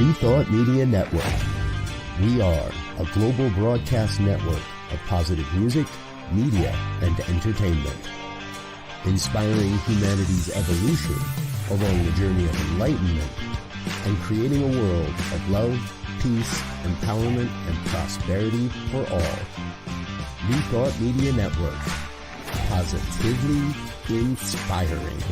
New Thought Media Network. We are a global broadcast network of positive music, media, and entertainment, inspiring humanity's evolution along the journey of enlightenment and creating a world of love, peace, empowerment, and prosperity for all. New Thought Media Network. Positively inspiring.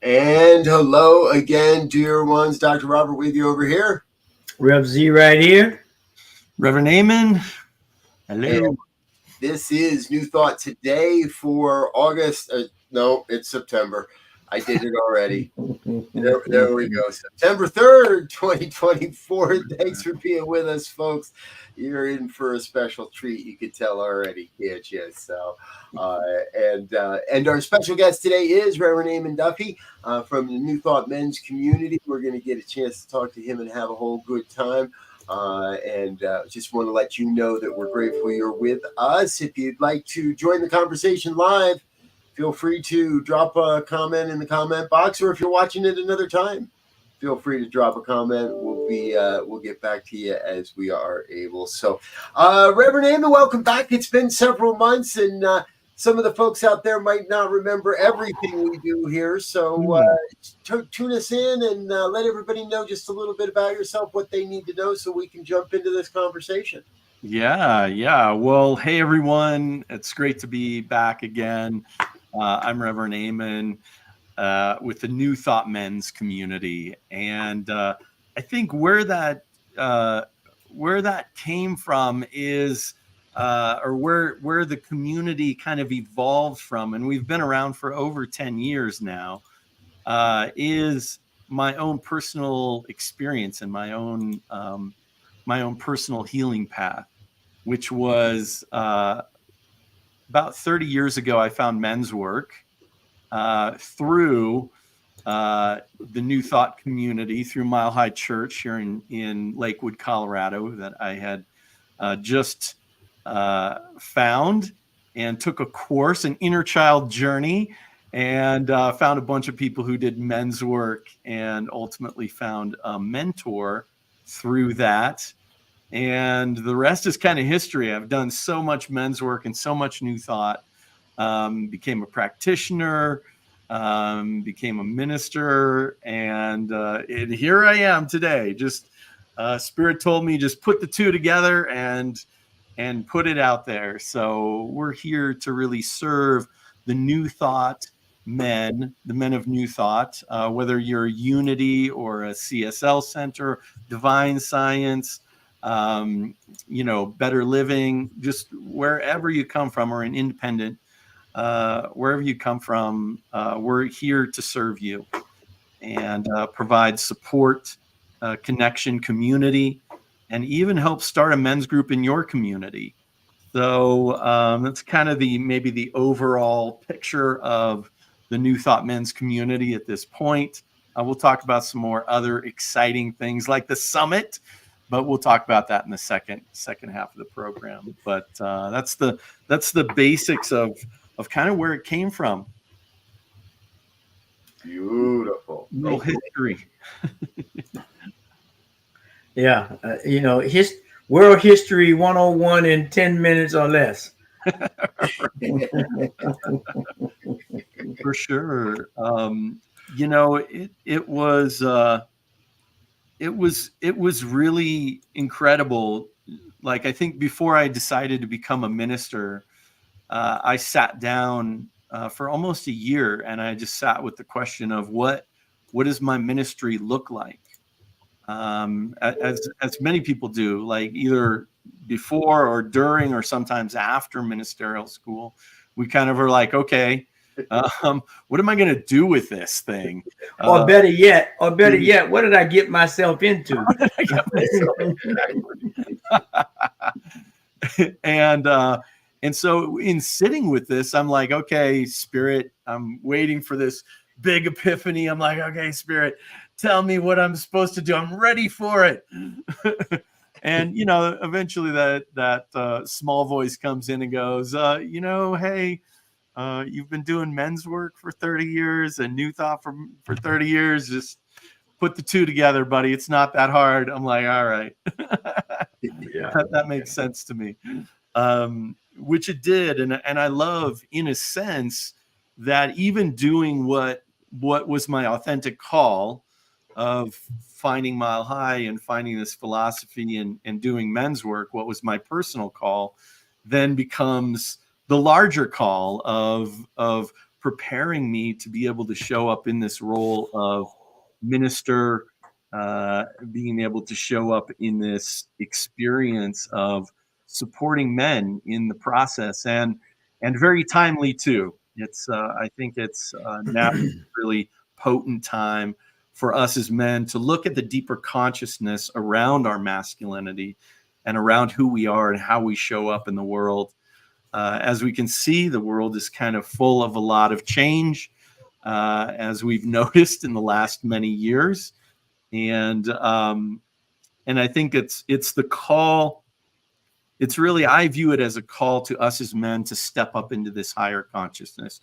And hello again, dear ones. Dr. Robert with you over here. Rev Z right here. Rev Eamon. Hello. And this is New Thought today for August. No, it's September. I did it already. There we go. September 3rd, 2024. Thanks for being with us, folks. You're in for a special treat. You can tell already, can't you? So, and our special guest today is Rev Eamon Duffy from the New Thought Men's community. We're going to get a chance to talk to him and have a whole good time. And just want to let you know that we're grateful you're with us. If you'd like to join the conversation live, feel free to drop a comment in the comment box, or if you're watching it another time, feel free to drop a comment. We'll get back to you as we are able. So, Reverend Eamon, welcome back. It's been several months, and some of the folks out there might not remember everything we do here. So tune us in and let everybody know just a little bit about yourself, what they need to know, so we can jump into this conversation. Yeah. Well, hey, everyone. It's great to be back again. I'm Reverend Eamon with the New Thought Men's community. And I think where that came from is, or where the community kind of evolved from, and we've been around for over 10 years now, is my own personal experience and my own personal healing path, which was about 30 years ago. I found men's work through the New Thought community, through Mile High Church here in Lakewood, Colorado, that I had just found and took a course, an inner child journey, and found a bunch of people who did men's work, and ultimately found a mentor through that. And the rest is kind of history. I've done so much men's work and so much New Thought, became a practitioner, became a minister, and here I am today. Just Spirit told me, just put the two together and put it out there. So we're here to really serve the New Thought men, the men of New Thought, whether you're a Unity or a CSL Center, Divine Science, Better Living, just wherever you come from, or an independent, wherever you come from, we're here to serve you and provide support, connection, community, and even help start a men's group in your community. So that's kind of maybe the overall picture of the New Thought Men's community at this point. We'll talk about some more other exciting things like the summit, but we'll talk about that in the second half of the program. But that's the basics of kind of where it came from. Beautiful. Little history. Yeah, world history 101 in 10 minutes or less. For sure. It was really incredible. Like, I think before I decided to become a minister, I sat down for almost a year, and I just sat with the question of what does my ministry look like? As many people do, like either before or during or sometimes after ministerial school, we kind of are like, okay, what am I going to do with this thing? Or better yet, what did I get myself into? And so in sitting with this, I'm like, okay, Spirit, I'm waiting for this big epiphany. I'm like, okay, Spirit, tell me what I'm supposed to do. I'm ready for it. And, eventually that small voice comes in and goes, hey, you've been doing men's work for 30 years and New Thought for 30 years. Just put the two together, buddy. It's not that hard. I'm like, all right. That makes sense to me. Which it did. And I love, in a sense, that even doing what was my authentic call of finding Mile High and finding this philosophy and doing men's work, what was my personal call, then becomes the larger call of preparing me to be able to show up in this role of minister, being able to show up in this experience of supporting men in the process, and very timely too. It's I think it's now a really potent time for us as men to look at the deeper consciousness around our masculinity and around who we are and how we show up in the world. As we can see, the world is kind of full of a lot of change, as we've noticed in the last many years, and I think it's the call. It's really, I view it as a call to us as men to step up into this higher consciousness.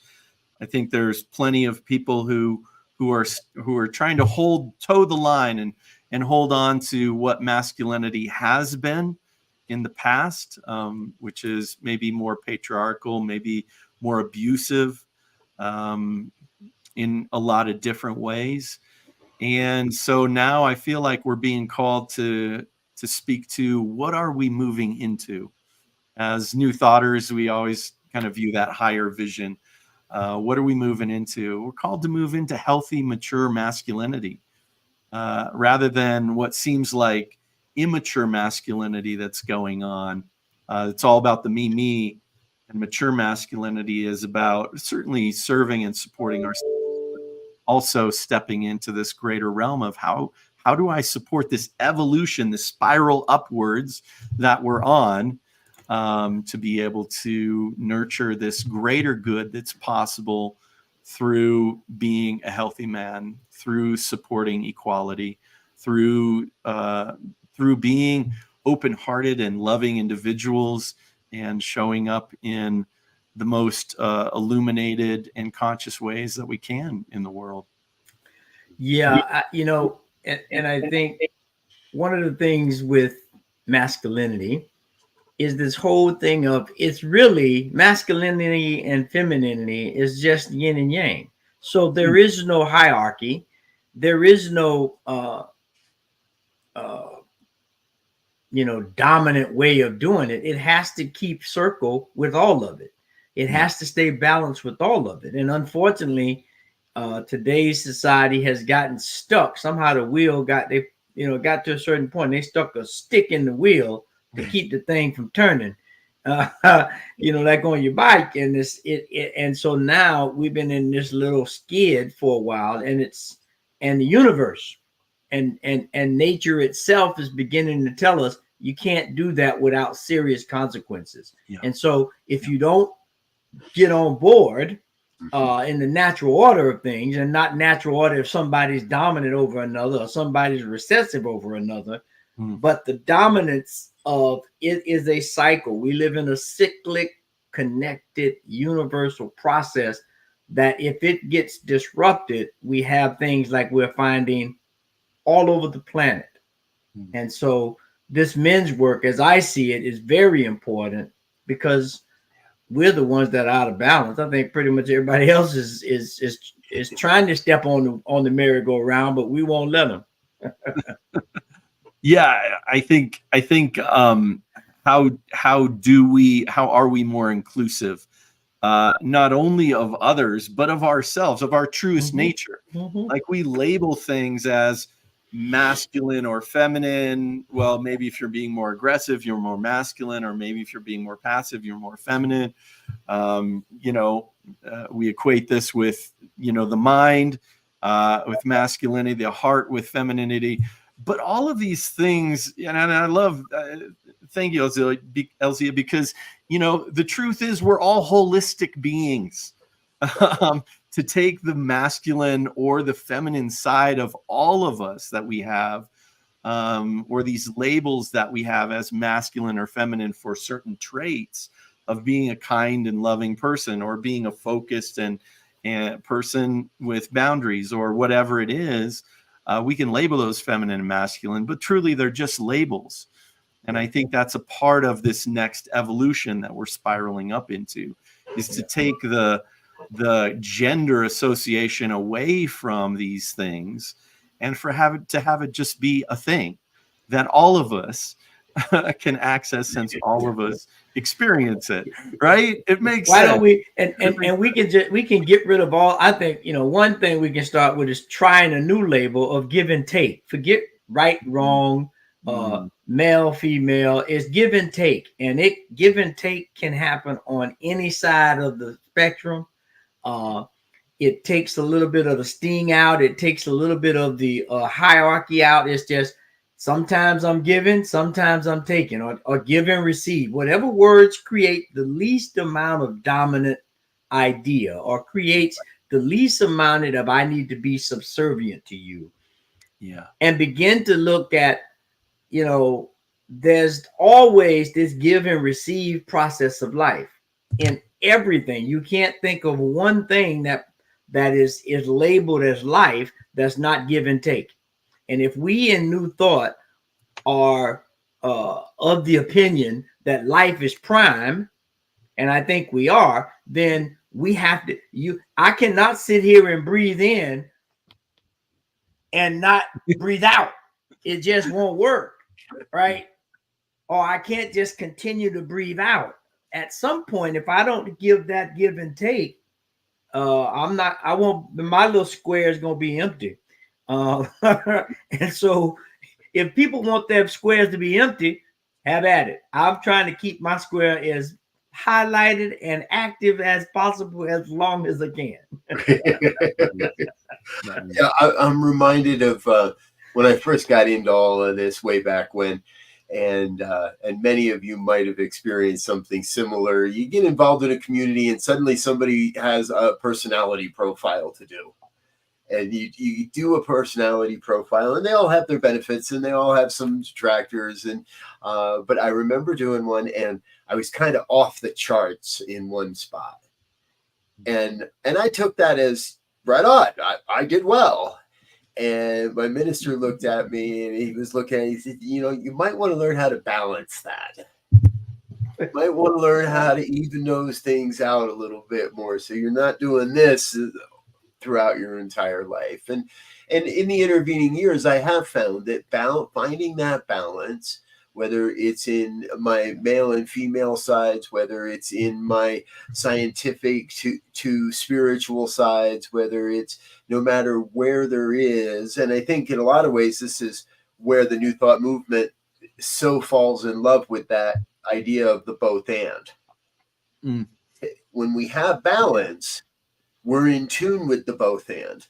I think there's plenty of people who are trying to toe the line and hold on to what masculinity has been in the past, which is maybe more patriarchal, maybe more abusive in a lot of different ways. And so now I feel like we're being called to speak to what are we moving into. As New Thoughters, we always kind of view that higher vision. What are we moving into? We're called to move into healthy, mature masculinity, rather than what seems like immature masculinity that's going on. It's all about the me, and mature masculinity is about certainly serving and supporting ourselves, but also stepping into this greater realm of how do I support this evolution, this spiral upwards that we're on, to be able to nurture this greater good that's possible through being a healthy man, through supporting equality, through being open-hearted and loving individuals, and showing up in the most illuminated and conscious ways that we can in the world. Yeah, and I think one of the things with masculinity is this whole thing of, it's really masculinity and femininity is just yin and yang. So there is no hierarchy. There is no, dominant way of doing it. It has to keep circle with all of it. It has to stay balanced with all of it. And unfortunately, today's society has gotten stuck. Somehow the wheel got to a certain point. They stuck a stick in the wheel to keep the thing from turning, like on your bike. And and so now we've been in this little skid for a while, and the universe and nature itself is beginning to tell us you can't do that without serious consequences. Yeah. And so if you don't get on board in the natural order of things, and not natural order if somebody's dominant over another or somebody's recessive over another, but the dominance of it is a cycle. We live in a cyclic, connected, universal process that if it gets disrupted, we have things like we're finding all over the planet. And so this men's work, as I see it, is very important, because we're the ones that are out of balance. I think pretty much everybody else is trying to step on the merry-go-round, but we won't let them. Yeah, I think how are we more inclusive, not only of others, but of ourselves, of our truest nature. Like, we label things as, masculine or feminine. Well, maybe if you're being more aggressive, you're more masculine, or maybe if you're being more passive, you're more feminine. We equate this with, the mind with masculinity, the heart with femininity. But all of these things, and I love, thank you, Elzia, because, the truth is we're all holistic beings. To take the masculine or the feminine side of all of us that we have, or these labels that we have as masculine or feminine for certain traits of being a kind and loving person, or being a focused and person with boundaries, or whatever it is, we can label those feminine and masculine, but truly they're just labels. And I think that's a part of this next evolution that we're spiraling up into, is to take the gender association away from these things, and to have it just be a thing that all of us can access, since all of us experience it, right? It makes Why sense. don't we and we can get rid of all. I think, one thing we can start with is trying a new label of give and take. Forget right, wrong, male, female. It's give and take, and give and take can happen on any side of the spectrum. It takes a little bit of the sting out. It takes a little bit of the hierarchy out. It's just sometimes I'm giving, sometimes I'm taking, or give and receive. Whatever words create the least amount of dominant idea, or creates the least amount of I need to be subservient to you. Yeah. And begin to look at, there's always this give and receive process of life in everything. You can't think of one thing that is labeled as life that's not give and take. And if we in New Thought are of the opinion that life is prime, and I think we are, then we have to. I cannot sit here and breathe in and not breathe out. It just won't work, right? Or I can't just continue to breathe out. At some point, if I don't give that give and take, I won't, my little square is going to be empty. And so if people want their squares to be empty, have at it. I'm trying to keep my square as highlighted and active as possible as long as I can. Yeah, I'm reminded of when I first got into all of this way back when, and many of you might have experienced something similar. You get involved in a community and suddenly somebody has a personality profile to do. And you do a personality profile, and they all have their benefits and they all have some detractors. And but I remember doing one, and I was kind of off the charts in one spot. And I took that as right on. I did well. And my minister looked at me, and he was looking at me, he said, you might want to learn how to balance that. You might want to learn how to even those things out a little bit more, so you're not doing this throughout your entire life. And in the intervening years, I have found that finding that balance, whether it's in my male and female sides, whether it's in my scientific to spiritual sides, whether it's no matter where there is. And I think in a lot of ways, this is where the New Thought movement so falls in love with that idea of the both and. When we have balance, we're in tune with the both and.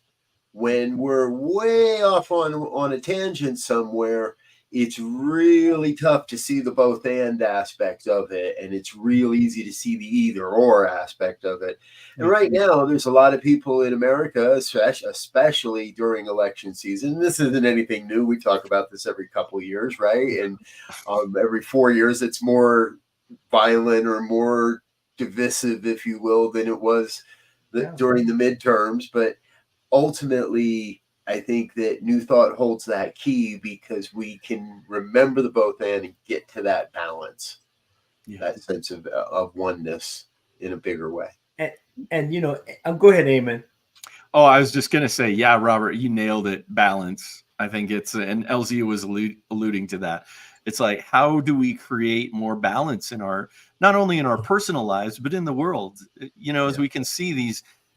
When we're way off on a tangent somewhere, it's really tough to see the both and aspect of it, and it's real easy to see the either or aspect of it. And right now, there's a lot of people in America, especially during election season. This isn't anything new. We talk about this every couple of years, right? And every 4 years, it's more violent or more divisive, if you will, than it was during the midterms. But ultimately, I think that New Thought holds that key because we can remember the both and get to that balance, that sense of oneness in a bigger way. And go ahead, Eamon. Oh, I was just going to say, yeah, Robert, you nailed it. Balance. I think it's, and LZ was alluding to that. It's like, how do we create more balance in not only in our personal lives, but in the world, as we can see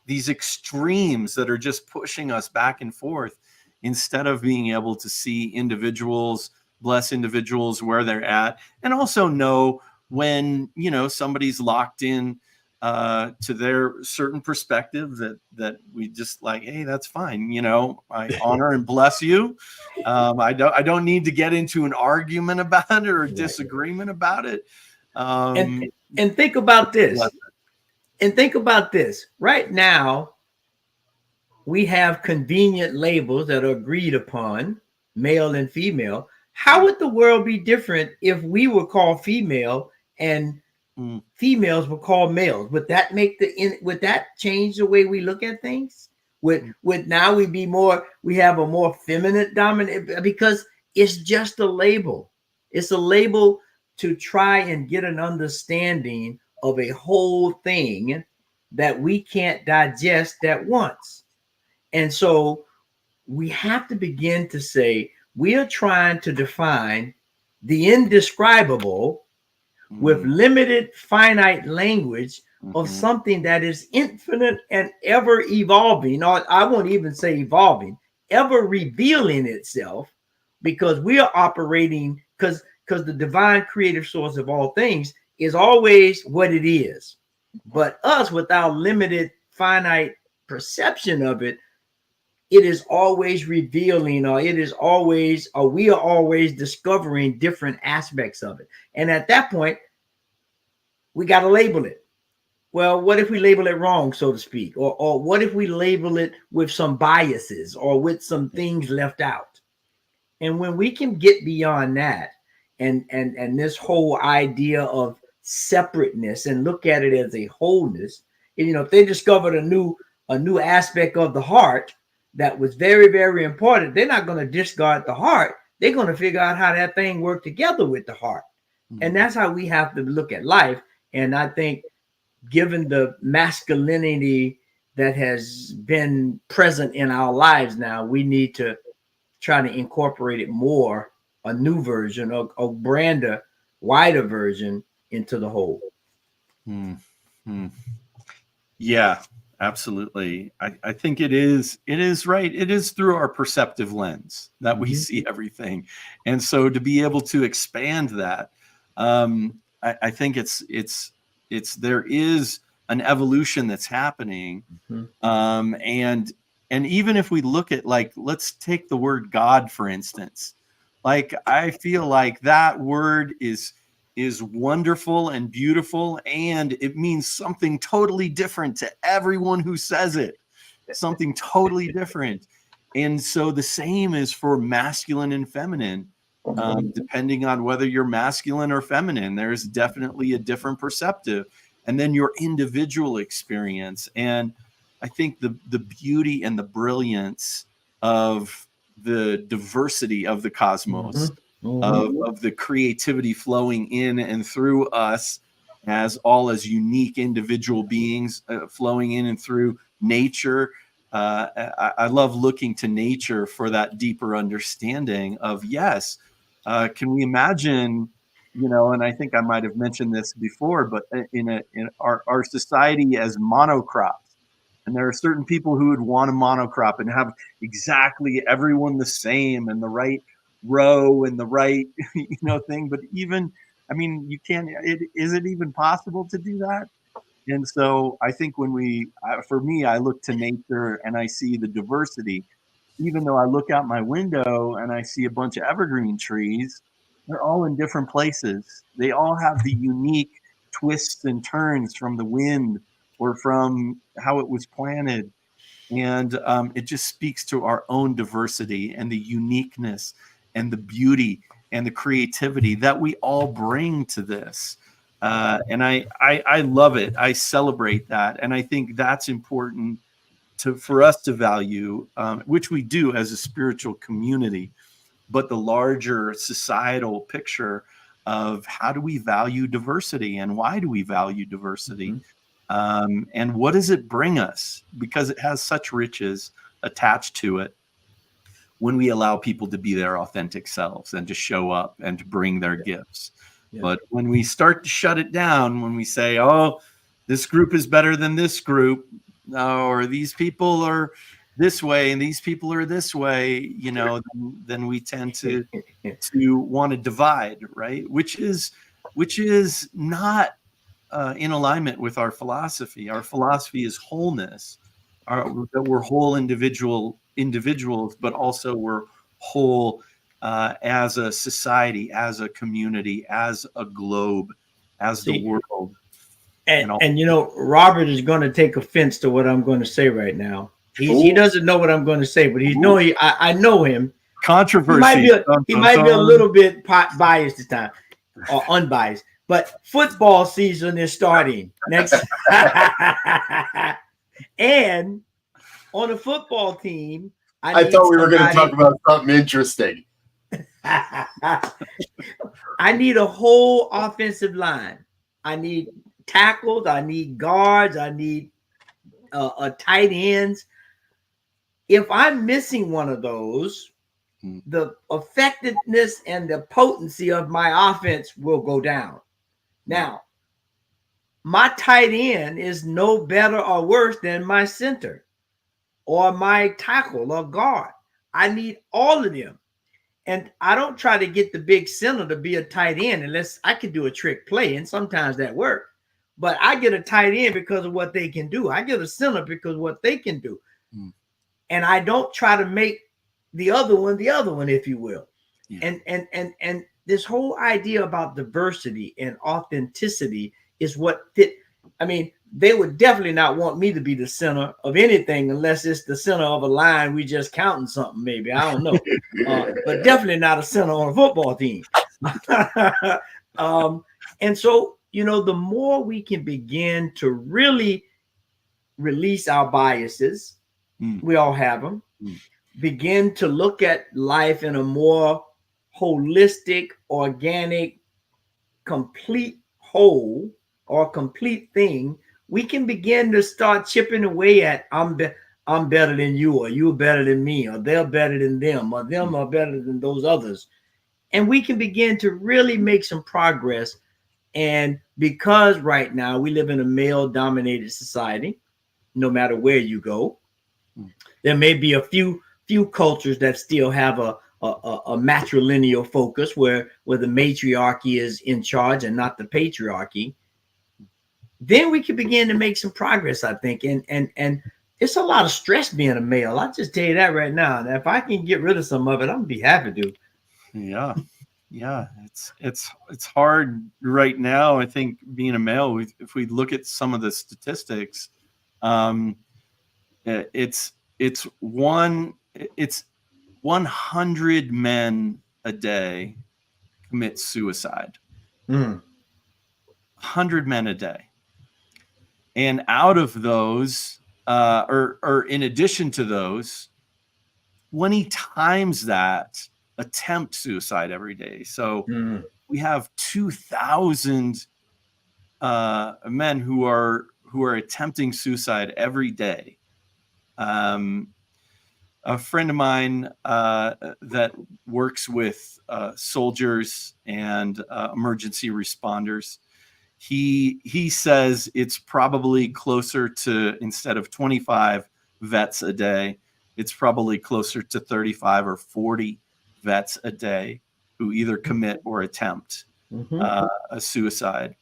these extremes that are just pushing us back and forth. instead of being able to see individuals, bless individuals where they're at, and also know when, you know, somebody's locked in to their certain perspective that we just like, hey, that's fine. You know, I honor and bless you. I don't need to get into an argument about it or a disagreement about it. And think about this. And think about this. Right now, we have convenient labels that are agreed upon, male and female. How would the world be different if we were called female and females were called males? Would that would that change the way we look at things? Would now we have a more feminine dominant, because it's just a label. It's a label to try and get an understanding of a whole thing that we can't digest at once. And so we have to begin to say, we are trying to define the indescribable with limited finite language of something that is infinite and ever evolving, or I won't even say evolving, ever revealing itself, because we are operating, because the divine creative source of all things is always what it is. But us, with our limited finite perception of it, it is always revealing, or we are always discovering different aspects of it. And at that point, we got to label it. Well, what if we label it wrong, so to speak? Or what if we label it with some biases or with some things left out? And when we can get beyond that and this whole idea of separateness and look at it as a wholeness, and, you know, if they discovered a new aspect of the heart that was very, very important, they're not going to discard the heart. They're going to figure out how that thing worked together with the heart. And that's how we have to look at life. And I think, given the masculinity that has been present in our lives now, we need to try to incorporate it more, a new version, a grander, wider version into the whole. Yeah, absolutely. I think it is right. It is through our perceptive lens that we see everything. And so to be able to expand that, I think there is an evolution that's happening. And even if we look at, like, let's take the word God, for instance. Like, I feel like that word is wonderful and beautiful, and it means something totally different to everyone who says it. Something totally different. And so the same is for masculine and feminine. Depending on whether you're masculine or feminine, there's definitely a different perceptive, and then your individual experience. And I think the beauty and the brilliance of the diversity of the cosmos, of the creativity flowing in and through us as unique individual beings, flowing in and through nature. I love looking to nature for that deeper understanding of, yes, can we imagine, you know, and I think I might have mentioned this before, but in our society as monocrops, and there are certain people who would want a monocrop and have exactly everyone the same and the right row and the right, you know, thing. But even, I mean, you can't, is it even possible to do that? And so I think for me, I look to nature and I see the diversity. Even though I look out my window and I see a bunch of evergreen trees, they're all in different places. They all have the unique twists and turns from the wind or from how it was planted. And it just speaks to our own diversity and the uniqueness and the beauty and the creativity that we all bring to this. And I love it. I celebrate that. And I think that's important for us to value, which we do as a spiritual community, but the larger societal picture of how do we value diversity and why do we value diversity? And what does it bring us? Because it has such riches attached to it when we allow people to be their authentic selves and to show up and to bring their gifts. But when we start to shut it down, when we say, oh, this group is better than this group, or these people are this way and these people are this way, then we tend to want to divide, right? Which is not in alignment with our philosophy. Our philosophy is wholeness, that we're whole individuals, but also we're whole as a society, as a community, as a globe, as the world. And Robert is going to take offense to what I'm going to say right now. He doesn't know what I'm going to say, but I know him. Controversy. He might be a little bit biased this time, or unbiased. But football season is starting next. And on a football team, I thought we were going to talk about something interesting. I need a whole offensive line. I need tackles. I need guards. I need tight ends. If I'm missing one of those, the effectiveness and the potency of my offense will go down. Now, my tight end is no better or worse than my center or my tackle or guard. I need all of them. And I don't try to get the big center to be a tight end unless I can do a trick play, and sometimes that works. But I get a tight end because of what they can do. I get a center because of what they can do. And I don't try to make the other one, if you will. Yeah. And this whole idea about diversity and authenticity is what fit. I mean, they would definitely not want me to be the center of anything unless it's the center of a line. We just counting something, maybe. I don't know. But definitely not a center on a football team. And so, the more we can begin to really release our biases, we all have them, begin to look at life in a more holistic, organic, complete whole or complete thing, we can begin to start chipping away at I'm better than you, or you're better than me, or they're better than them, or them are better than those others. And we can begin to really make some progress. And because right now we live in a male-dominated society, no matter where you go, there may be a few cultures that still have a matrilineal focus where the matriarchy is in charge and not the patriarchy. Then we can begin to make some progress, I think. And it's a lot of stress being a male. I'll just tell you that right now. And if I can get rid of some of it, I'm gonna be happy to. Yeah. It's hard right now. I think being a male, if we look at some of the statistics, it's 100 men a day commit suicide. 100 men a day. And out of those, or in addition to those, 20 times that attempt suicide every day. So we have 2,000 men who are attempting suicide every day. A friend of mine that works with soldiers and emergency responders, he says it's probably closer to, instead of 25 vets a day, it's probably closer to 35 or 40 vets a day who either commit or attempt a suicide.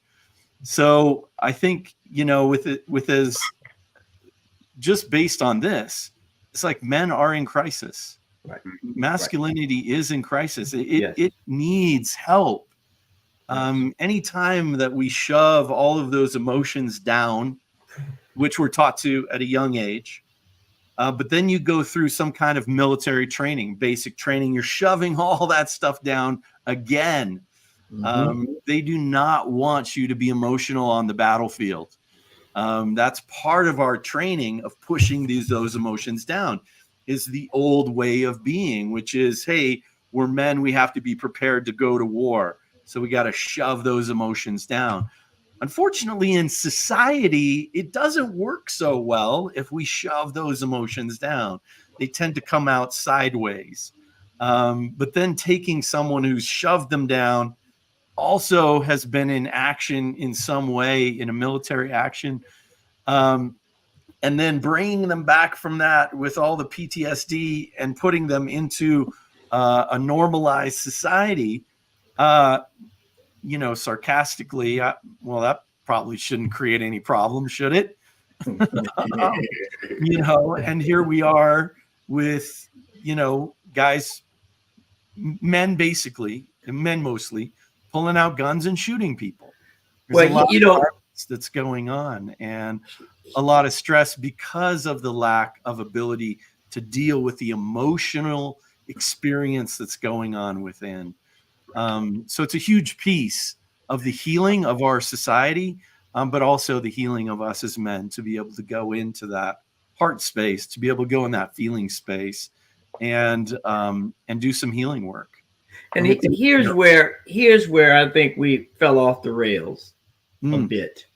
So I think, just based on this, it's like men are in crisis. Right. Masculinity is in crisis. It needs help. Anytime that we shove all of those emotions down, which we're taught to at a young age, but then you go through some kind of military training, basic training, you're shoving all that stuff down again. They do not want you to be emotional on the battlefield. That's part of our training of pushing those emotions down, is the old way of being, which is, hey, we're men, we have to be prepared to go to war. So we got to shove those emotions down. Unfortunately, in society, it doesn't work so well if we shove those emotions down. They tend to come out sideways. But then taking someone who's shoved them down also has been in action in some way, in a military action, and then bringing them back from that with all the PTSD and putting them into a normalized society, sarcastically, well, that probably shouldn't create any problem, should it? And here we are with, guys, men mostly, pulling out guns and shooting people. There's a lot of violence that's going on, and a lot of stress because of the lack of ability to deal with the emotional experience that's going on within. So it's a huge piece of the healing of our society, but also the healing of us as men, to be able to go into that heart space, to be able to go in that feeling space, and do some healing work. And here's where I think we fell off the rails a bit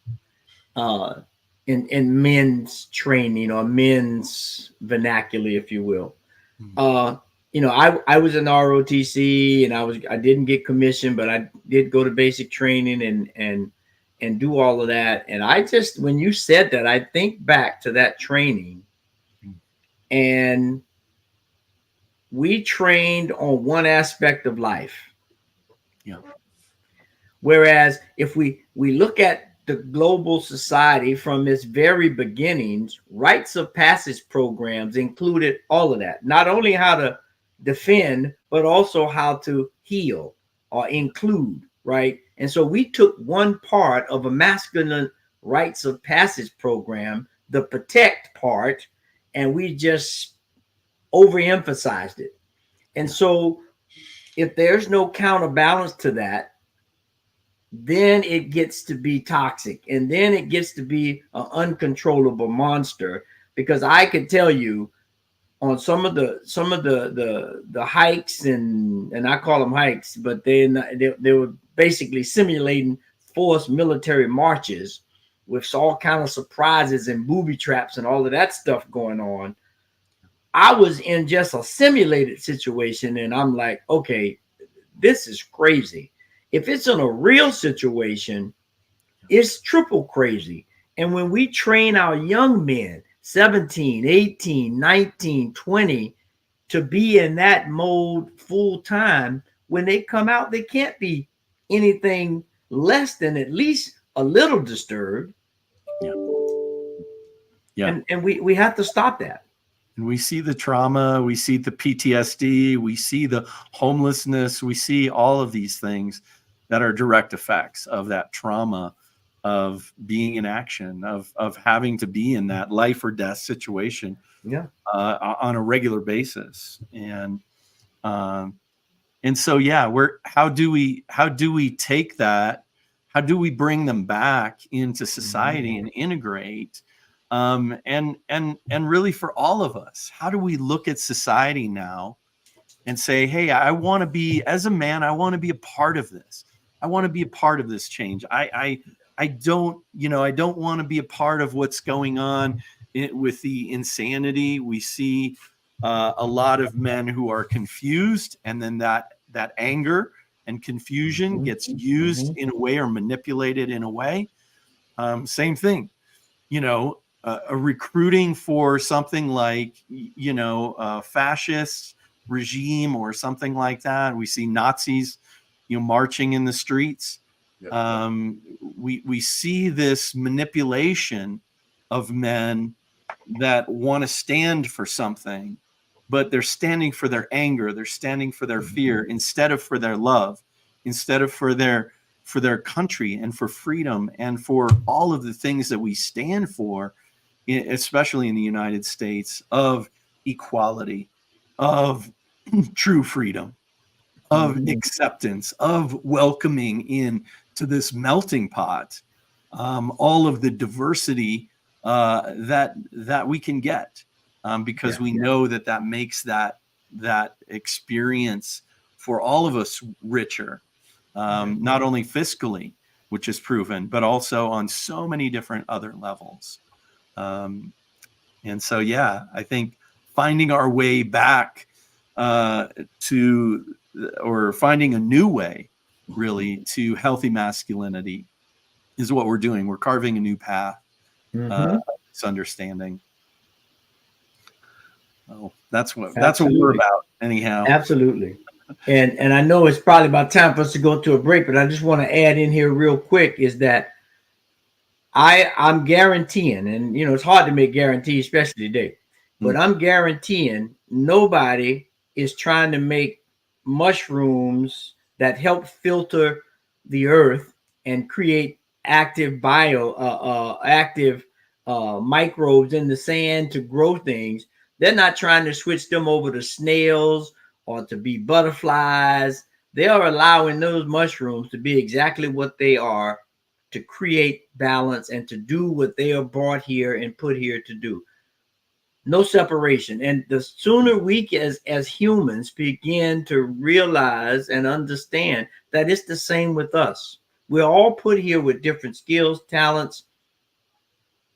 in men's training, or men's vernacular, if you will. I was in ROTC, and I didn't get commissioned, but I did go to basic training and do all of that. And when you said that, I think back to that training, and we trained on one aspect of life. Yeah. Whereas if we look at the global society from its very beginnings, rites of passage programs included all of that. Not only how to defend, but also how to heal or include, right? And so we took one part of a masculine rites of passage program, the protect part, and we just overemphasized it. And so if there's no counterbalance to that, then it gets to be toxic, and then it gets to be an uncontrollable monster. Because I could tell you, on some of the hikes, and I call them hikes, but they were basically simulating forced military marches with all kind of surprises and booby traps and all of that stuff going on. I was in just a simulated situation, and I'm like, okay, this is crazy. If it's in a real situation, it's triple crazy. And when we train our young men, 17, 18, 19, 20, to be in that mode full time, when they come out, they can't be anything less than at least a little disturbed. Yeah. And we have to stop that. And we see the trauma, we see the PTSD, we see the homelessness, we see all of these things that are direct effects of that trauma, of being in action, of having to be in that life or death situation, on a regular basis. And so, how do we take that? How do we bring them back into society and integrate? And really, for all of us, how do we look at society now and say, hey, I want to be, as a man, I want to be a part of this. I want to be a part of this change. I don't want to be a part of what's going on with the insanity. We see a lot of men who are confused, and then that anger and confusion gets used in a way, or manipulated in a way. Same thing, a recruiting for something like, a fascist regime or something like that. We see Nazis, marching in the streets. We see this manipulation of men that want to stand for something, but they're standing for their anger, they're standing for their fear, instead of for their love, instead of for their country and for freedom and for all of the things that we stand for, especially in the United States, of equality, of true freedom, of acceptance, of welcoming in to this melting pot, all of the diversity that we can get, because we know that makes that experience for all of us richer, not only fiscally, which is proven, but also on so many different other levels. And so, I think finding our way back or finding a new way, really, to healthy masculinity is what we're doing. We're carving a new path misunderstanding. Oh, that's what Absolutely. we're about anyhow. Absolutely. And I know it's probably about time for us to go to a break, but I just want to add in here real quick is that I'm guaranteeing, and it's hard to make guarantees, especially today, but I'm guaranteeing nobody is trying to make mushrooms that help filter the earth and create active microbes in the sand to grow things. They're not trying to switch them over to snails or to be butterflies. They are allowing those mushrooms to be exactly what they are, to create balance and to do what they are brought here and put here to do. No separation. And the sooner we as humans begin to realize and understand that it's the same with us. We're all put here with different skills, talents,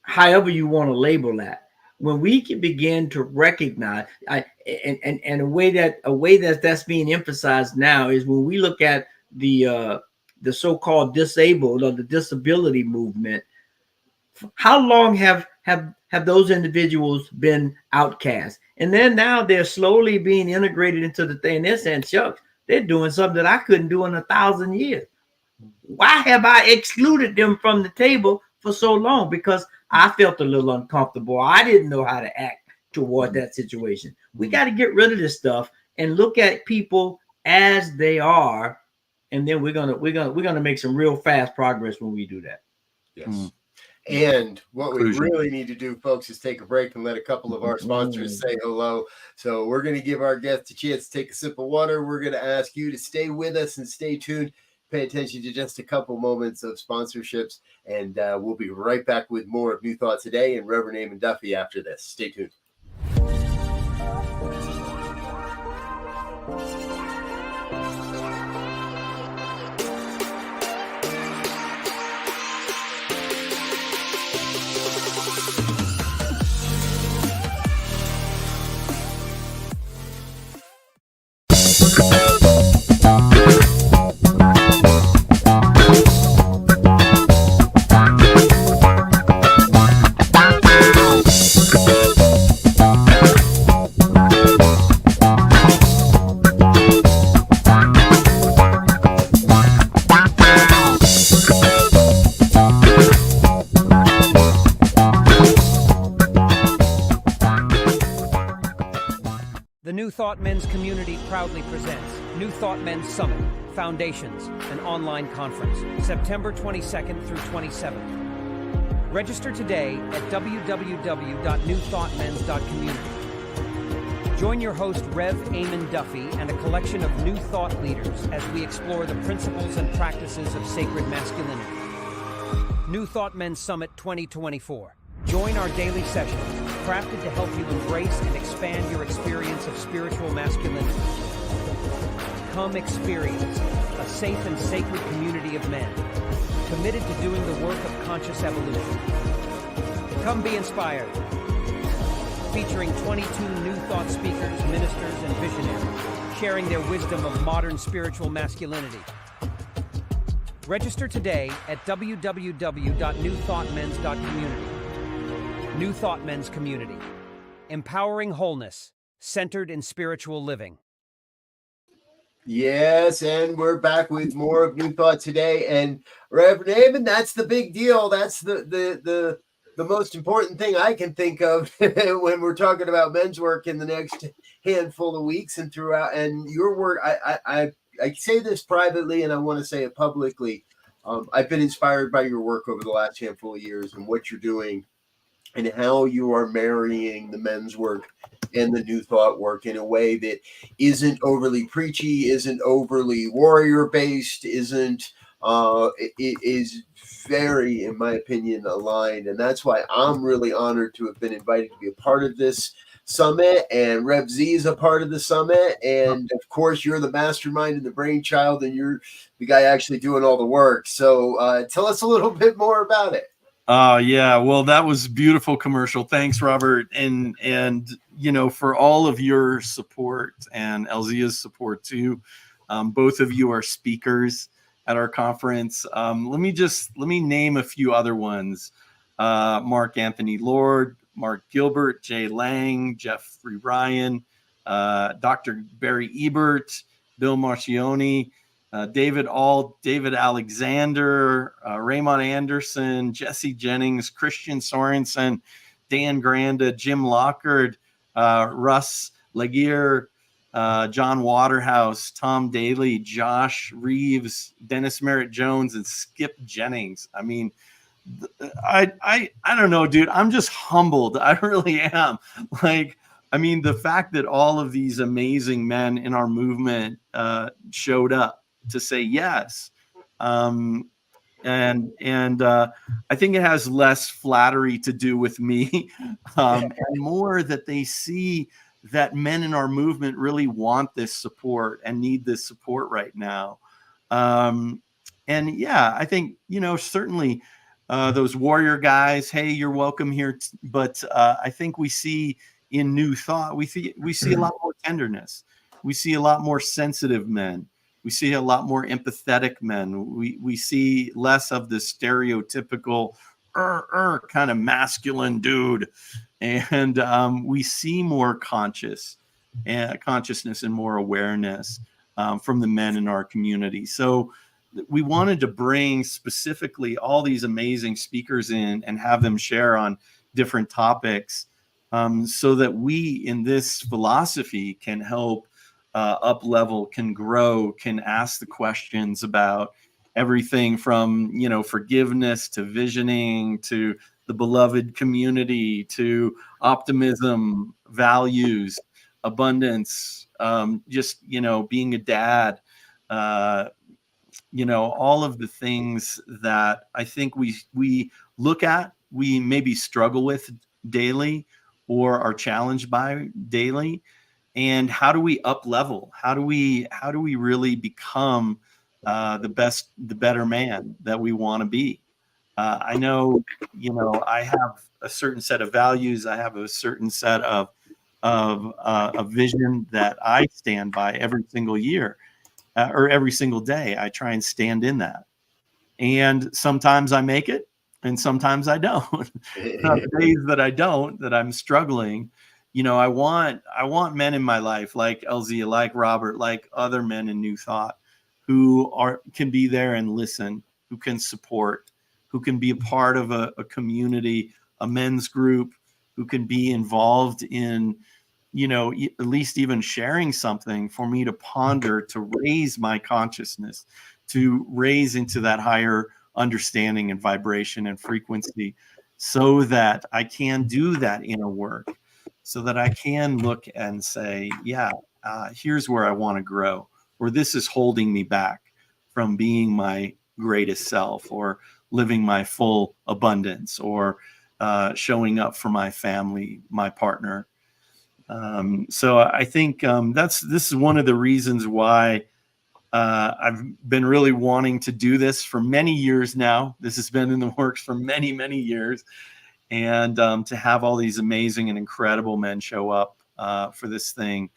however you want to label that. When we can begin to recognize, and a way that's being emphasized now is when we look at the so-called disabled or the disability movement. How long have those individuals been outcast? And then now they're slowly being integrated into the thing. They're saying, "Shucks, they're doing something that I couldn't do in 1,000 years. Why have I excluded them from the table for so long? Because I felt a little uncomfortable. I didn't know how to act toward that situation." We got to get rid of this stuff and look at people as they are, and then we're gonna make some real fast progress when we do that. Yes. And what we really need to do, folks, is take a break and let a couple of our sponsors say hello. So we're going to give our guests a chance to take a sip of water. We're going to ask you to stay with us and stay tuned. Pay attention to just a couple moments of sponsorships, and we'll be right back with more of New Thought Today and Rev Eamon Duffy after this. Stay tuned. New Thought Men's community proudly presents New Thought Men's Summit, Foundations, an online conference, September 22nd through 27th. Register today at www.newthoughtmens.community. Join your host, Rev Eamon Duffy, and a collection of new thought leaders as we explore the principles and practices of sacred masculinity. New Thought Men's Summit 2024. Join our daily sessions, crafted to help you embrace and expand your experience of spiritual masculinity. Come experience a safe and sacred community of men, committed to doing the work of conscious evolution. Come be inspired. Featuring 22 new thought speakers, ministers, and visionaries, sharing their wisdom of modern spiritual masculinity. Register today at www.newthoughtmens.community. New Thought Men's Community. Empowering wholeness, centered in spiritual living. Yes, and we're back with more of New Thought Today. And Rev Eamon, that's the big deal. That's the most important thing I can think of when we're talking about men's work in the next handful of weeks and throughout. And your work, I say this privately, and I want to say it publicly. I've been inspired by your work over the last handful of years and what you're doing, and how you are marrying the men's work and the new thought work in a way that isn't overly preachy, isn't overly warrior based, it is very, in my opinion, aligned. And that's why I'm really honored to have been invited to be a part of this summit, and Rev Z is a part of the summit. And of course, you're the mastermind and the brainchild, and you're the guy actually doing all the work. So tell us a little bit more about it. Yeah. Well, that was a beautiful commercial. Thanks, Robert. And, for all of your support and Elzia's support too. Both of you are speakers at our conference. Let me name a few other ones. Mark Anthony Lord, Mark Gilbert, Jay Lang, Jeffrey Ryan, Dr. Barry Ebert, Bill Marcioni, David Ault, David Alexander, Raymond Anderson, Jesse Jennings, Christian Sorensen, Dan Granda, Jim Lockard, Russ Laguerre, John Waterhouse, Tom Daly, Josh Reeves, Dennis Merritt Jones, and Skip Jennings. I mean, I don't know, dude. I'm just humbled. I really am. Like, I mean, the fact that all of these amazing men in our movement showed up to say yes. And I think it has less flattery to do with me, and more that they see that men in our movement really want this support and need this support right now. And yeah, I think, certainly those warrior guys, hey, you're welcome here. But I think we see in New Thought, we see a lot more tenderness. We see a lot more sensitive men. We see a lot more empathetic men. We see less of the stereotypical kind of masculine dude, and we see more consciousness and more awareness from the men in our community. So we wanted to bring specifically all these amazing speakers in and have them share on different topics, so that we in this philosophy can help up level, can grow, can ask the questions about everything from, forgiveness to visioning to the beloved community to optimism, values, abundance, just, being a dad, all of the things that I think we look at, we maybe struggle with daily or are challenged by daily. And how do we up level? How do we really become the better man that we want to be? I know, I have a certain set of values. I have a certain set of a vision that I stand by every single year, or every single day. I try and stand in that. And sometimes I make it, and sometimes I don't. The days that I don't, that I'm struggling, I want men in my life like LZ, like Robert, like other men in New Thought, who can be there and listen, who can support, who can be a part of a community, a men's group, who can be involved in, at least even sharing something for me to ponder, to raise my consciousness, to raise into that higher understanding and vibration and frequency, so that I can do that inner work. So that I can look and say, yeah, here's where I want to grow, or this is holding me back from being my greatest self, or living my full abundance, or showing up for my family, my partner. So I think this is one of the reasons why I've been really wanting to do this for many years now. This has been in the works for many, many years. And to have all these amazing and incredible men show up for this thing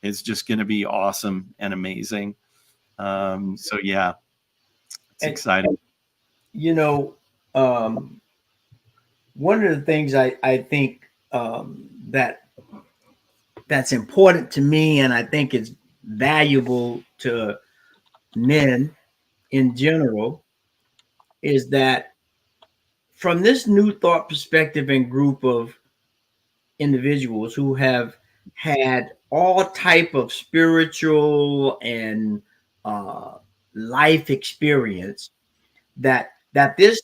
is just going to be awesome and amazing. So yeah, it's exciting. One of the things I think that's important to me, and I think it's valuable to men in general, is that from this New Thought perspective and group of individuals who have had all type of spiritual and life experience, that this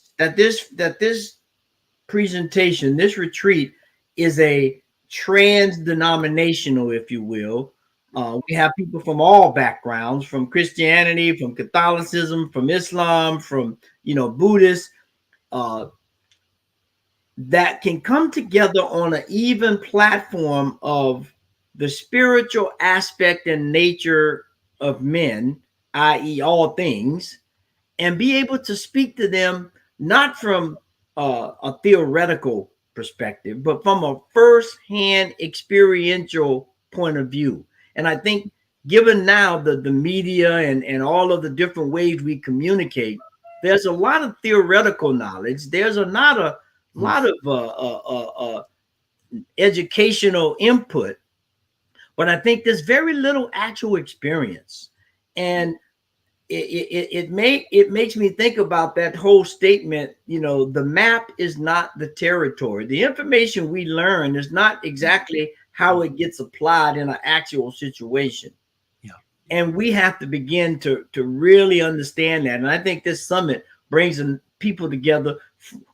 presentation, this retreat, is a trans-denominational, if you will. We have people from all backgrounds, from Christianity, from Catholicism, from Islam, from Buddhist, that can come together on an even platform of the spiritual aspect and nature of men, i.e., all things, and be able to speak to them not from a theoretical perspective, but from a first-hand experiential point of view. And I think, given now the media and all of the different ways we communicate, there's a lot of theoretical knowledge. There's not a lot of educational input, but I think there's very little actual experience. And it makes me think about that whole statement. You know, the map is not the territory. The information we learn is not exactly how it gets applied in an actual situation. Yeah. And we have to begin to really understand that. And I think this summit brings people together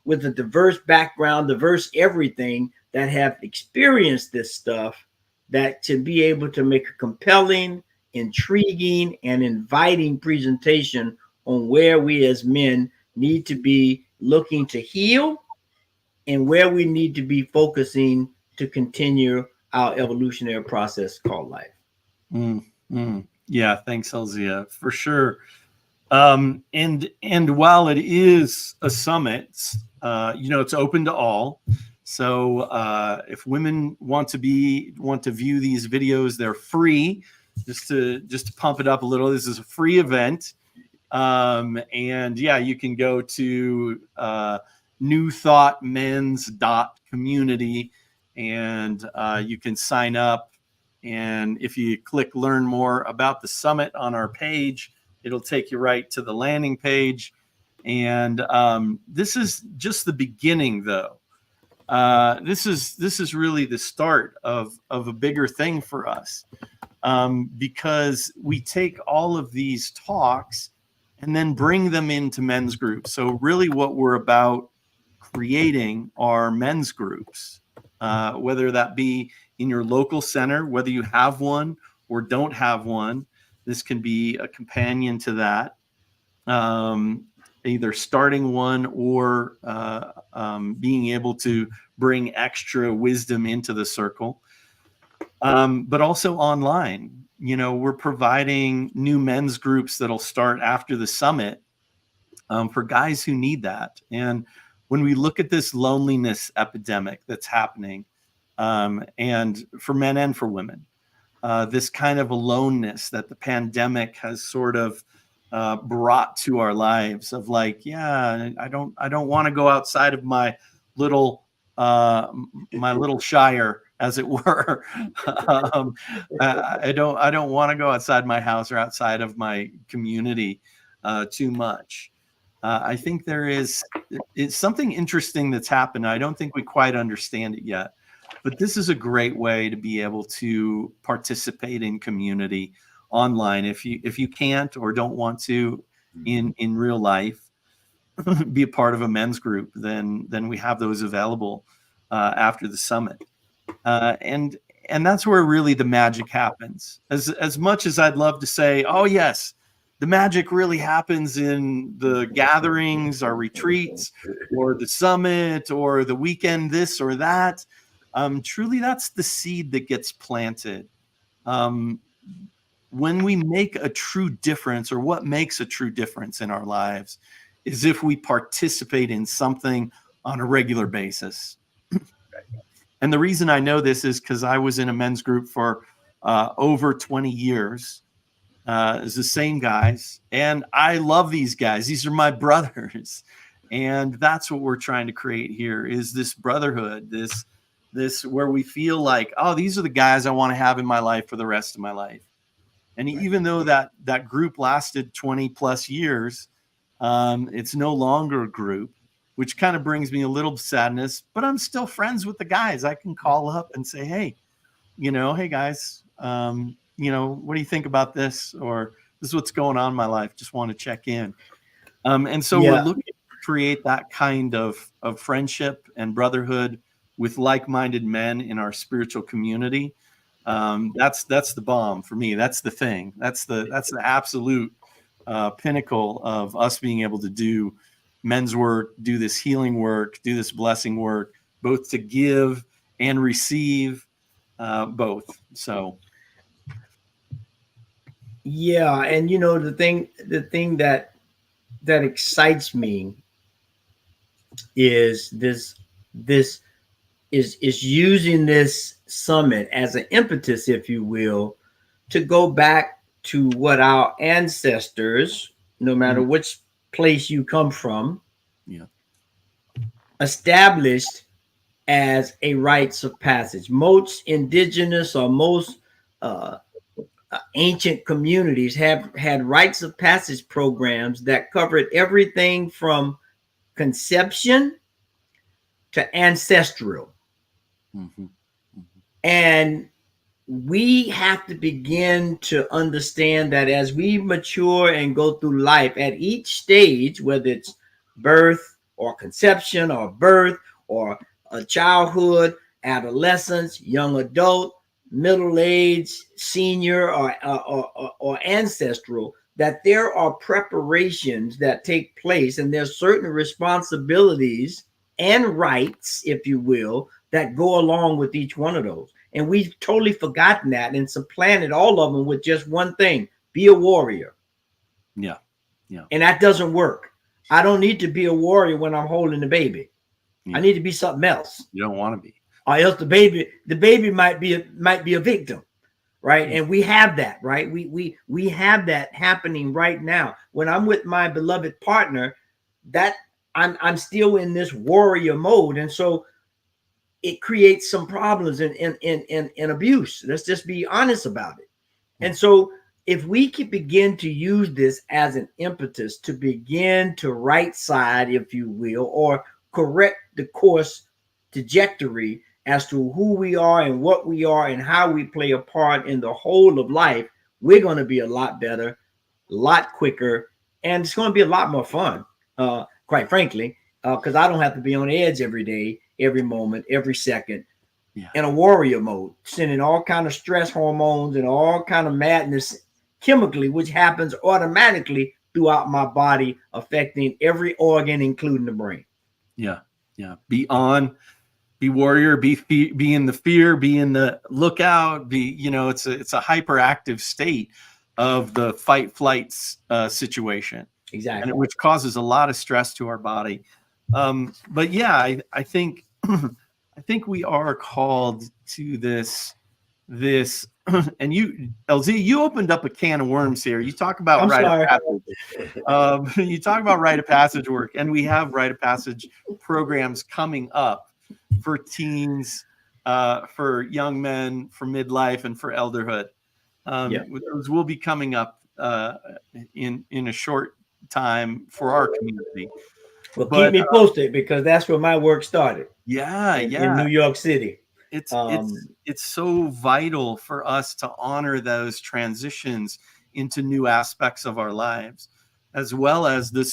with a diverse background, diverse everything, that have experienced this stuff, that to be able to make a compelling, intriguing, and inviting presentation on where we as men need to be looking to heal and where we need to be focusing to continue our evolutionary process called life. Yeah, thanks, Elzia, for sure. And while it is a summit, it's open to all. So if women want to view these videos, they're free. Just to pump it up a little, this is a free event. And yeah, you can go to newthoughtmens.community and you can sign up. And if you click learn more about the summit on our page, it'll take you right to the landing page. And this is just the beginning, though. This is really the start of a bigger thing for us, because we take all of these talks and then bring them into men's groups. So really what we're about creating are men's groups, whether that be in your local center, whether you have one or don't have one. This can be a companion to that, either starting one or being able to bring extra wisdom into the circle, but also online. We're providing new men's groups that'll start after the summit for guys who need that. And when we look at this loneliness epidemic that's happening, and for men and for women, this kind of aloneness that the pandemic has sort of brought to our lives, of like, yeah, I don't want to go outside of my little shire, as it were. I don't want to go outside my house or outside of my community too much. I think it's something interesting that's happened. I don't think we quite understand it yet, but this is a great way to be able to participate in community online. If you can't or don't want to in real life be a part of a men's group, then we have those available after the summit. And that's where really the magic happens. As much as I'd love to say, oh yes, the magic really happens in the gatherings, our retreats, or the summit, or the weekend, this or that. Truly, that's the seed that gets planted. When we make a true difference, or what makes a true difference in our lives, is if we participate in something on a regular basis. And the reason I know this is because I was in a men's group for over 20 years. It's the same guys, and I love these guys. These are my brothers, and that's what we're trying to create here, is this brotherhood, this where we feel like, oh, these are the guys I want to have in my life for the rest of my life. And even though that group lasted 20 plus years, it's no longer a group, which kind of brings me a little sadness, but I'm still friends with the guys. I can call up and say, hey guys, what do you think about this? Or this is what's going on in my life. Just want to check in. And so we're looking to create that kind of friendship and brotherhood with like-minded men in our spiritual community. That's the bomb for me. That's the thing. That's the absolute pinnacle of us being able to do men's work, do this healing work, do this blessing work, both to give and receive, both. So. Yeah, and the thing that excites me is this is using this summit as an impetus, if you will, to go back to what our ancestors, no matter which place you come from, established as a rites of passage. Most indigenous or most uh, ancient communities have had rites of passage programs that covered everything from conception to ancestral. Mm-hmm. And we have to begin to understand that as we mature and go through life at each stage, whether it's birth or conception or birth or a childhood, adolescence, young adult, middle age, senior, or ancestral, that there are preparations that take place and there's certain responsibilities and rights, if you will, that go along with each one of those. And we've totally forgotten that and supplanted all of them with just one thing: be a warrior. Yeah. Yeah. And that doesn't work. I don't need to be a warrior when I'm holding the baby. Yeah. I need to be something else. You don't want to be. Or else the baby might be a victim, right? And we have that, right? We have that happening right now. When I'm with my beloved partner, that I'm still in this warrior mode. And so it creates some problems and abuse. Let's just be honest about it. And so if we can begin to use this as an impetus to begin to right side, if you will, or correct the course trajectory as to who we are and what we are and how we play a part in the whole of life, we're going to be a lot better, a lot quicker, and it's going to be a lot more fun, quite frankly, because I don't have to be on edge every day, every moment, every second, in a warrior mode, sending all kind of stress hormones and all kind of madness chemically, which happens automatically throughout my body, affecting every organ, including the brain. Yeah. Yeah. Be on, be warrior, be in the fear, be in the lookout, it's a hyperactive state of the fight flight situation. Exactly. And which causes a lot of stress to our body. But yeah, I think I think we are called to this, and you, LZ, you opened up a can of worms here. You talk about rite of passage. You talk about rite of passage work, and we have rite of passage programs coming up for teens, for young men, for midlife, and for elderhood. Those will be coming up in a short time for our community. Well, keep me posted, because that's where my work started. In New York City. It's so vital for us to honor those transitions into new aspects of our lives, as well as the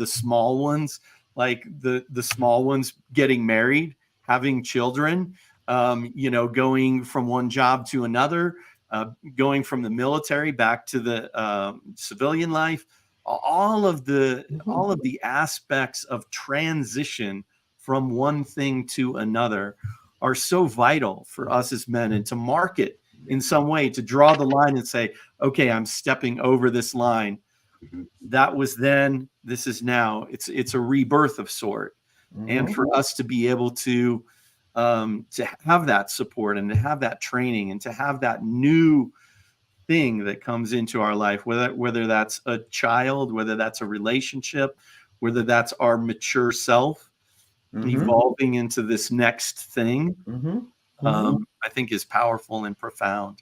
small ones, like the small ones getting married, having children, going from one job to another, going from the military back to the civilian life. All of the aspects of transition from one thing to another are so vital for us as men, and to mark it in some way, to draw the line and say, okay, I'm stepping over this line. That was then, this is now. It's a rebirth of sort. And for us to be able to have that support and to have that training and to have that new thing that comes into our life, whether that's a child, whether that's a relationship, whether that's our mature self evolving into this next thing, I think is powerful and profound.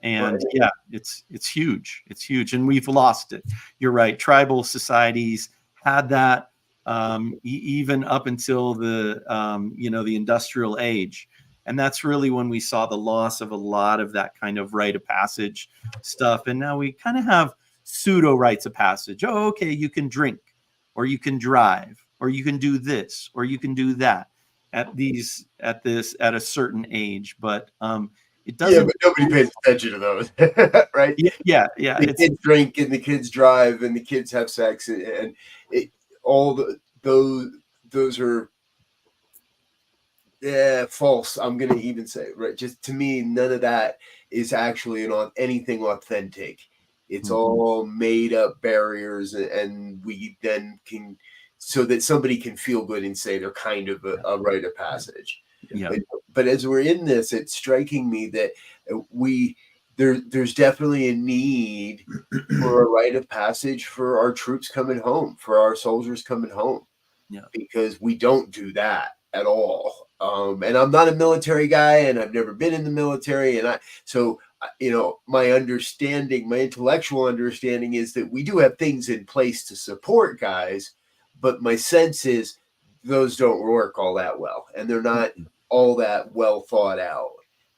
It's huge. It's huge. And we've lost it. You're right. Tribal societies had that even up until the industrial age. And that's really when we saw the loss of a lot of that kind of rite of passage stuff. And now we kind of have pseudo rites of passage. Oh, okay, you can drink, or you can drive, or you can do this, or you can do that at a certain age. But it doesn't. Yeah, but nobody pays attention to those, right? Yeah. The kids drink and the kids drive and the kids have sex, and those are false. I'm gonna even say, right? Just to me, none of that is actually anything authentic. It's all made up barriers, and we then can, so that somebody can feel good and say they're kind of a rite of passage. Yeah. But as we're in this, it's striking me that there's definitely a need for a rite of passage for our troops coming home, for our soldiers coming home. Yeah. because we don't do that at all. And I'm not a military guy, and I've never been in the military. My understanding, my intellectual understanding is that we do have things in place to support guys, but my sense is those don't work all that well, and they're not all that well thought out.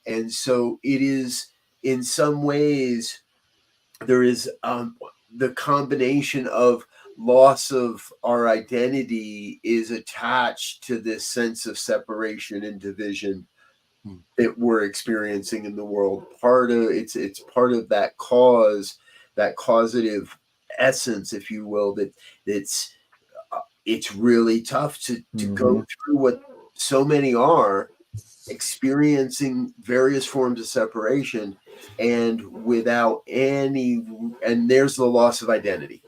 And so it is, in some ways, there is the combination of loss of our identity is attached to this sense of separation and division that we're experiencing in the world. It's part of that cause, that causative essence, if you will, it's really tough to go through what so many are experiencing, various forms of separation, and there's the loss of identity.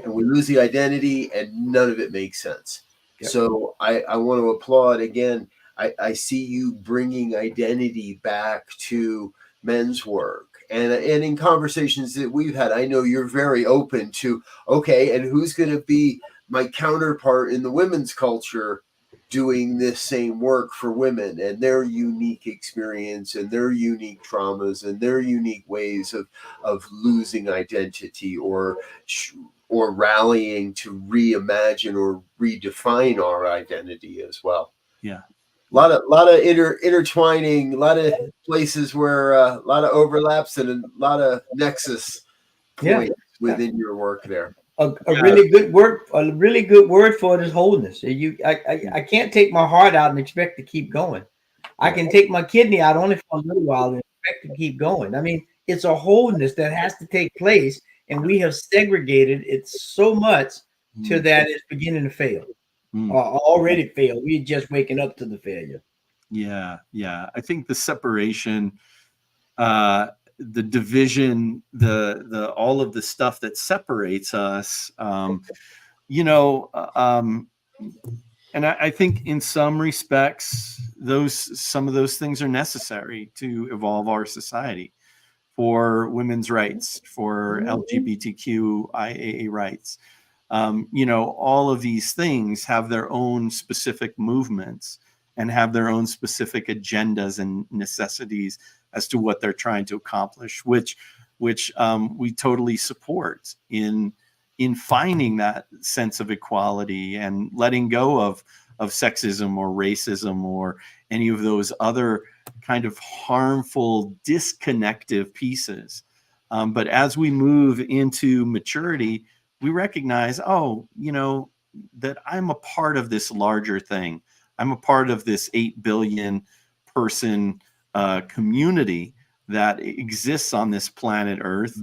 And we lose the identity and none of it makes sense. Yep. So I want to applaud again. I see you bringing identity back to men's work. And in conversations that we've had, I know you're very open to, okay, and who's going to be my counterpart in the women's culture doing this same work for women and their unique experience and their unique traumas and their unique ways of losing identity or rallying to reimagine or redefine our identity as well. Yeah. A lot of intertwining, a lot of places where a lot of overlaps and a lot of nexus points within your work there. A really good word for it is wholeness. I can't take my heart out and expect to keep going. I can take my kidney out only for a little while and expect to keep going. I mean, it's a wholeness that has to take place, and we have segregated it so much to that it's beginning to fail. Already failed. We're just waking up to the failure. Yeah. I think the separation, the division, the all of the stuff that separates us, and I think in some respects, some of those things are necessary to evolve our society, for women's rights, for LGBTQIA rights. All of these things have their own specific movements and have their own specific agendas and necessities as to what they're trying to accomplish, which we totally support in finding that sense of equality and letting go of sexism or racism or any of those other kind of harmful, disconnective pieces. But as we move into maturity, we recognize, that I'm a part of this larger thing. I'm a part of this 8 billion person community that exists on this planet Earth.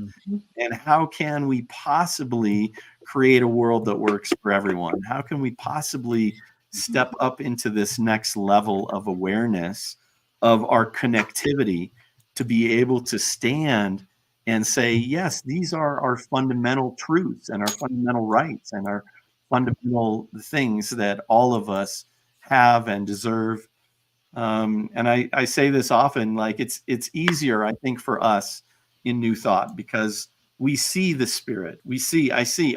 And how can we possibly create a world that works for everyone? How can we possibly step up into this next level of awareness of our connectivity to be able to stand and say, yes, these are our fundamental truths and our fundamental rights and our fundamental things that all of us have and deserve. And I say this often, like it's easier, I think, for us in New Thought because we see the spirit. I see,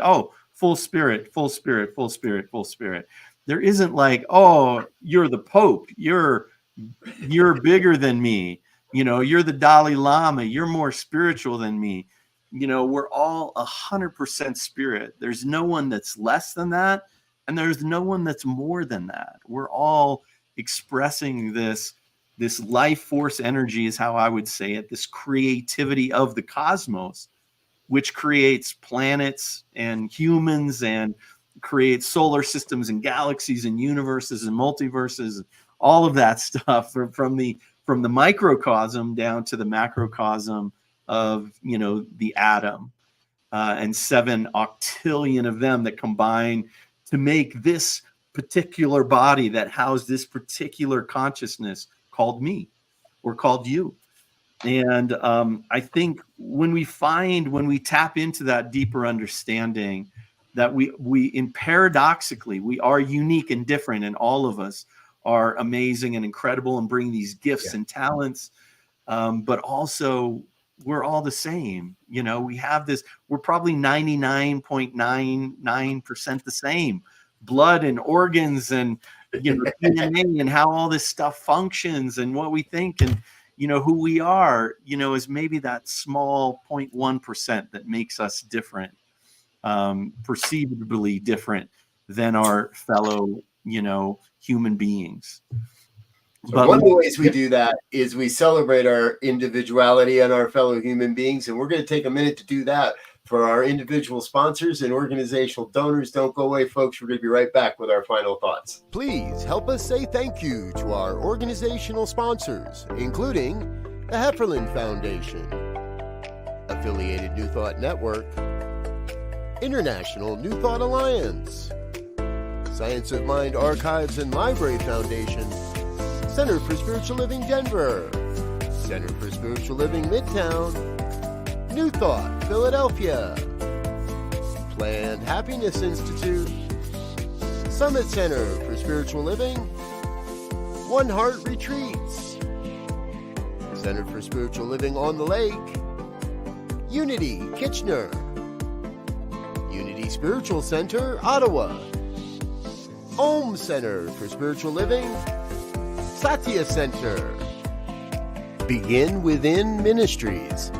full spirit, full spirit, full spirit, full spirit. There isn't like, you're the Pope, you're bigger than me. You're the Dalai Lama, you're more spiritual than me. We're all 100% spirit. There's no one that's less than that. And there's no one that's more than that. We're all expressing this life force energy is how I would say it, this creativity of the cosmos, which creates planets and humans and creates solar systems and galaxies and universes and multiverses, all of that stuff from the microcosm down to the macrocosm of, the atom, and 7 octillion of them that combine to make this particular body that housed this particular consciousness called me or called you. And I think when we tap into that deeper understanding that we paradoxically, we are unique and different, and all of us are amazing and incredible and bring these gifts and talents. But also we're all the same. We have this, we're probably 99.99% the same, blood and organs and, DNA and how all this stuff functions and what we think and, who we are, is maybe that small 0.1% that makes us different, perceivably different than our fellow, human beings. So one of the ways we do that is we celebrate our individuality and our fellow human beings. And we're going to take a minute to do that for our individual sponsors and organizational donors. Don't go away, folks. We're going to be right back with our final thoughts. Please help us say thank you to our organizational sponsors, including the Hefferland Foundation, Affiliated New Thought Network, International New Thought Alliance, Science of Mind Archives and Library Foundation, Center for Spiritual Living Denver, Center for Spiritual Living Midtown, New Thought Philadelphia, Planned Happiness Institute, Summit Center for Spiritual Living, One Heart Retreats, Center for Spiritual Living on the Lake, Unity Kitchener, Unity Spiritual Center Ottawa, Om Center for Spiritual Living, Satya Center, Begin Within Ministries,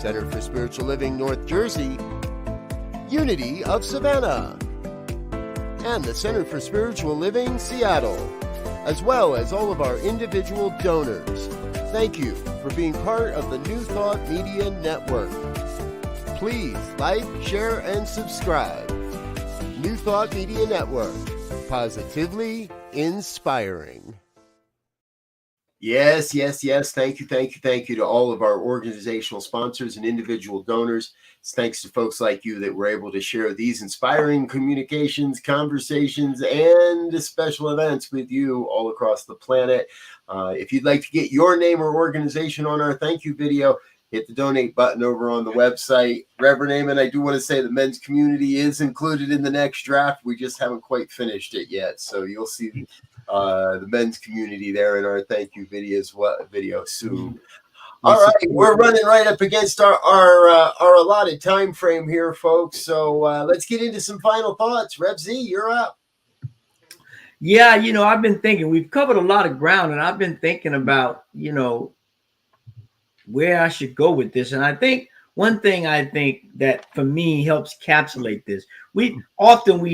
Center for Spiritual Living North Jersey, Unity of Savannah, and the Center for Spiritual Living Seattle, as well as all of our individual donors. Thank you for being part of the New Thought Media Network. Please like, share, and subscribe. New Thought Media Network, positively inspiring. Yes. Thank you to all of our organizational sponsors and individual donors. It's thanks to folks like you that we're able to share these inspiring communications, conversations, and special events with you all across the planet. If you'd like to get your name or organization on our thank you video, hit the donate button over on the website. Rev Eamon, I do want to say the men's community is included in the next draft. We just haven't quite finished it yet. So you'll see the men's community there in our thank you video soon. All right, we're running right up against our allotted time frame here, folks. So let's get into some final thoughts. Rev Z, you're up. Yeah, I've been thinking we've covered a lot of ground, and I've been thinking about, where I should go with this. And I think one thing that for me helps capsulate this. We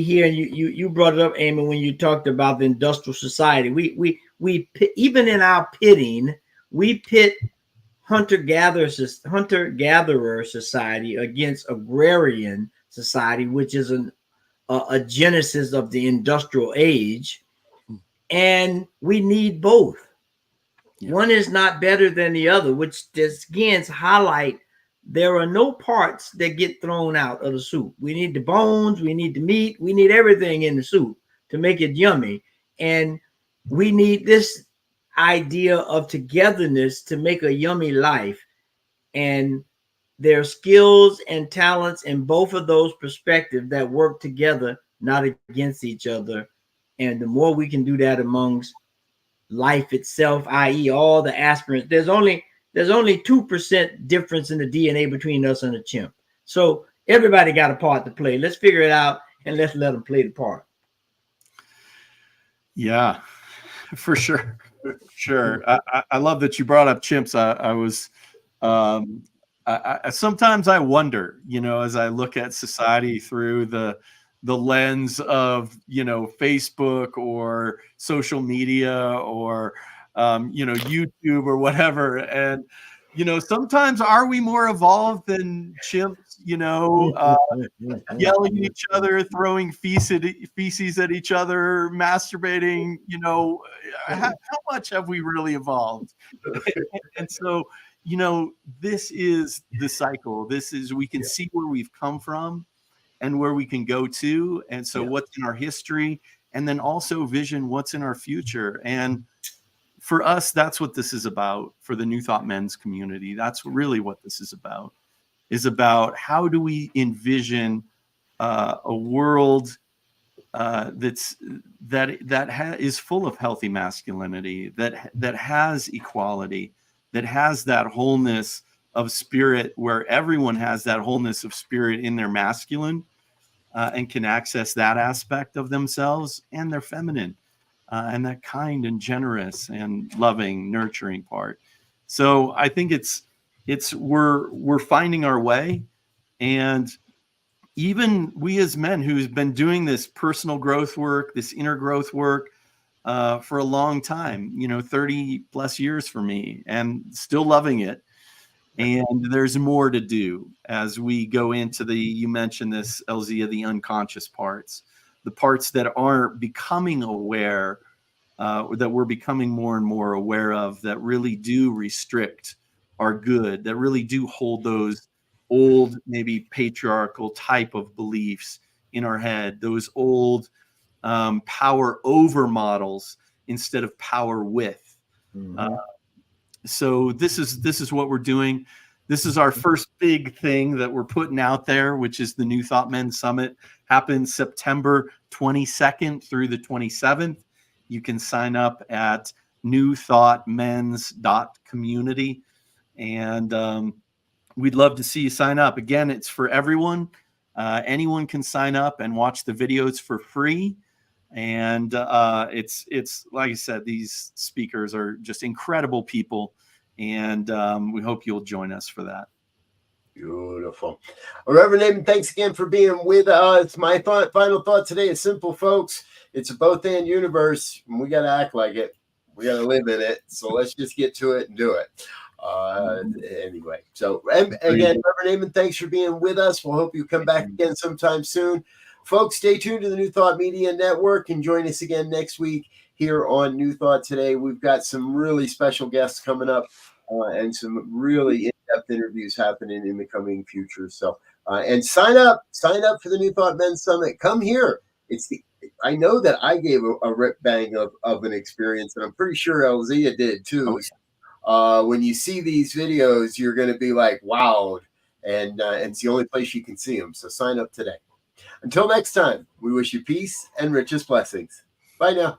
hear, and you brought it up, Eamon, when you talked about the industrial society. We even in our pitting, we pit hunter-gatherer society against agrarian society, which is a genesis of the industrial age, and we need both. Yeah. One is not better than the other, which just again highlight there are no parts that get thrown out of the soup. We need the bones, we need the meat, we need everything in the soup to make it yummy. And we need this idea of togetherness to make a yummy life. And there are skills and talents in both of those perspectives that work together, not against each other. And the more we can do that amongst life itself, i.e. all the aspirants, there's only 2% difference in the DNA between us and a chimp. So everybody got a part to play. Let's figure it out and let's let them play the part. Yeah, for sure. Sure. I love that you brought up chimps. I sometimes I wonder, as I look at society through the lens of, Facebook or social media or, YouTube or whatever. And, sometimes are we more evolved than chimps, yelling at each other, throwing feces at each other, masturbating, how much have we really evolved? And so, this is the cycle. We can see where we've come from and where we can go to. And so what's in our history, and then also vision what's in our future. And for us, that's what this is about. For the New Thought men's community, that's really what this is about how do we envision a world is full of healthy masculinity, that has equality, that has that wholeness of spirit, where everyone has that wholeness of spirit in their masculine, and can access that aspect of themselves, and they're feminine and that kind and generous and loving, nurturing part. So I think we're finding our way, and even we as men who's been doing this personal growth work, this inner growth work for a long time, 30 plus years for me, and still loving it. And there's more to do as we go into you mentioned this, Elzia, the unconscious parts, the parts that aren't becoming aware, that we're becoming more and more aware of, that really do restrict our good, that really do hold those old, maybe patriarchal type of beliefs in our head, those old power over models instead of power with. Mm-hmm. So this is what we're doing. This is our first big thing that we're putting out there, which is the New Thought Men Summit. Happens September 22nd through the 27th. You can sign up at newthoughtmens.community, and we'd love to see you sign up. Again, it's for everyone. Anyone can sign up and watch the videos for free. And it's like I said, these speakers are just incredible people, and we hope you'll join us for that. Beautiful. Well, Reverend Eamon, thanks again for being with us. My final thought today is simple, folks. It's a both and universe, and we got to act like it. We got to live in it. So let's just get to it and do it. Anyway, so again, Reverend Eamon, thanks for being with us. We'll hope you come back again sometime soon. Folks, stay tuned to the New Thought Media Network and join us again next week here on New Thought Today. We've got some really special guests coming up and some really in-depth interviews happening in the coming future. So, and sign up for the New Thought Men's Summit. Come here. I know that I gave a rip bang of an experience, and I'm pretty sure Elzia did too. When you see these videos, you're going to be like, wowed, and it's the only place you can see them. So sign up today. Until next time, we wish you peace and richest blessings. Bye now.